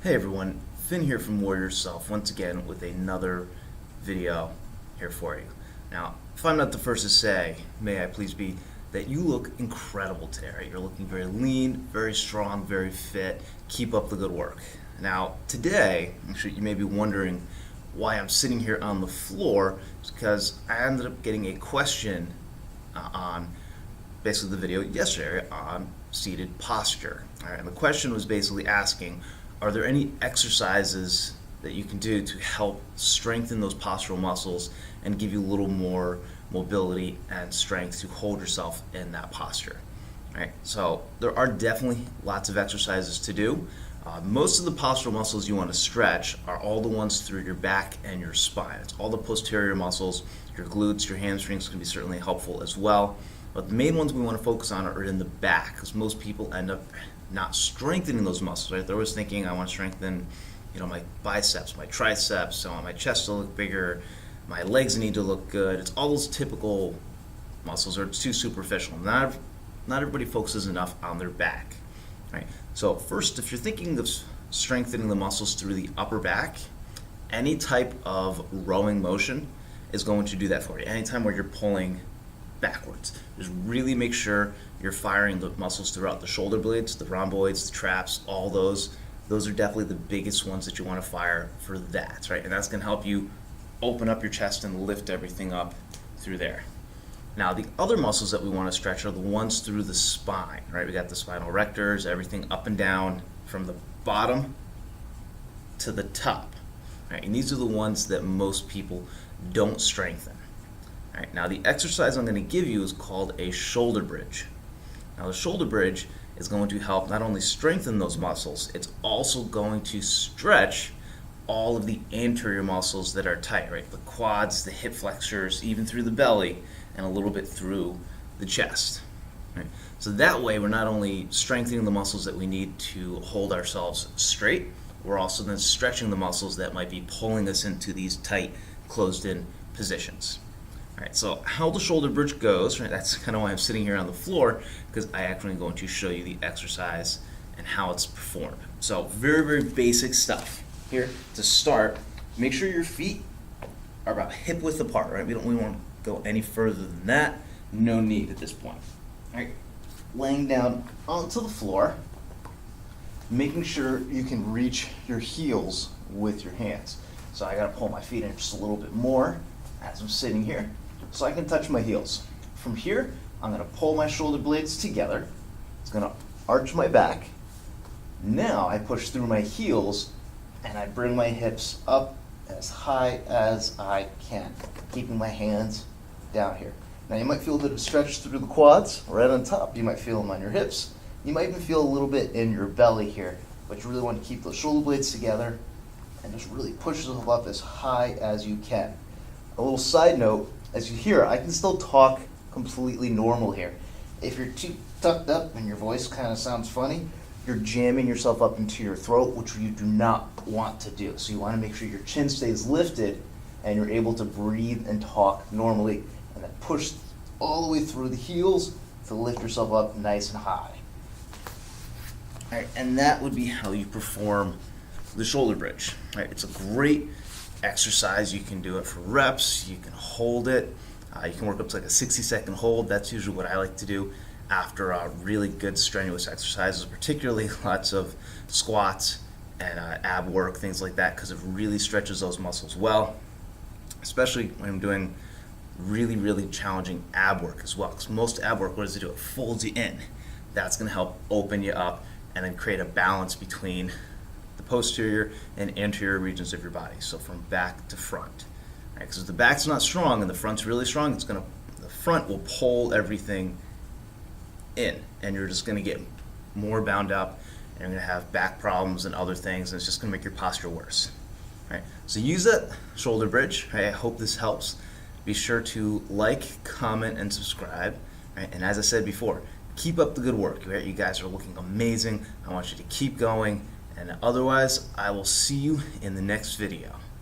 Hey everyone, Finn here from Warrior Self once again with another video here for you. Now, if I'm not the first to say, may I please be, that you look incredible today, right? You're looking very lean, very strong, very fit. Keep up the good work. Now, today, I'm sure you may be wondering why I'm sitting here on the floor. It's because I ended up getting a question on basically the video yesterday on seated posture. All right, and the question was basically asking, are there any exercises that you can do to help strengthen those postural muscles and give you a little more mobility and strength to hold yourself in that posture? All right, so there are definitely lots of exercises to do. Most of the postural muscles you want to stretch are all the ones through your back and your spine. It's all the posterior muscles. Your glutes, your hamstrings can be certainly helpful as well. But the main ones we want to focus on are in the back, because most people end up not strengthening those muscles, right? They're always thinking, I want to strengthen, my biceps, my triceps, I want my chest to look bigger, my legs need to look good. It's all those typical muscles are too superficial. Not everybody focuses enough on their back, right? So first, if you're thinking of strengthening the muscles through the upper back, any type of rowing motion is going to do that for you. Anytime where you're pulling backwards, just really make sure you're firing the muscles throughout the shoulder blades, the rhomboids, the traps, all those. Those are definitely the biggest ones that you want to fire for that, right? And that's going to help you open up your chest and lift everything up through there. Now, the other muscles that we want to stretch are the ones through the spine, right? We got the spinal erectors, everything up and down from the bottom to the top, right? And these are the ones that most people don't strengthen. All right, now the exercise I'm going to give you is called a shoulder bridge. Now the shoulder bridge is going to help not only strengthen those muscles, it's also going to stretch all of the anterior muscles that are tight, right? The quads, the hip flexors, even through the belly, and a little bit through the chest. Right? So that way we're not only strengthening the muscles that we need to hold ourselves straight, we're also then stretching the muscles that might be pulling us into these tight, closed-in positions. All right, so how the shoulder bridge goes, right, that's kind of why I'm sitting here on the floor, because I actually am going to show you the exercise and how it's performed. So very, very basic stuff. Here, to start, make sure your feet are about hip width apart, right? We won't go any further than that. No need at this point. All right, laying down onto the floor, making sure you can reach your heels with your hands. So I gotta pull my feet in just a little bit more as I'm sitting here, so I can touch my heels. From here, I'm gonna pull my shoulder blades together. It's gonna arch my back. Now I push through my heels and I bring my hips up as high as I can, keeping my hands down here. Now you might feel a bit of stretch through the quads, right on top. You might feel them on your hips. You might even feel a little bit in your belly here, but you really want to keep those shoulder blades together and just really push yourself up as high as you can. A little side note, as you hear, I can still talk completely normal here. If you're too tucked up and your voice kind of sounds funny, you're jamming yourself up into your throat, which you do not want to do. So you want to make sure your chin stays lifted and you're able to breathe and talk normally, and then push all the way through the heels to lift yourself up nice and high. All right, and that would be how you perform the shoulder bridge. All right, it's a great exercise. You can do it for reps, you can hold it, you can work up to like a 60-second hold. That's usually what I like to do after really good strenuous exercises, particularly lots of squats and ab work, things like that, because it really stretches those muscles well, especially when I'm doing really, really challenging ab work as well, because most ab work, what does it do? It folds you in. That's going to help open you up and then create a balance between the posterior and anterior regions of your body, so from back to front. Because if the back's not strong and the front's really strong, the front will pull everything in, and you're just going to get more bound up, and you're going to have back problems and other things, and it's just going to make your posture worse. Right? So use that shoulder bridge. Right? I hope this helps. Be sure to like, comment, and subscribe. Right? And as I said before, keep up the good work. Right? You guys are looking amazing. I want you to keep going. And otherwise, I will see you in the next video.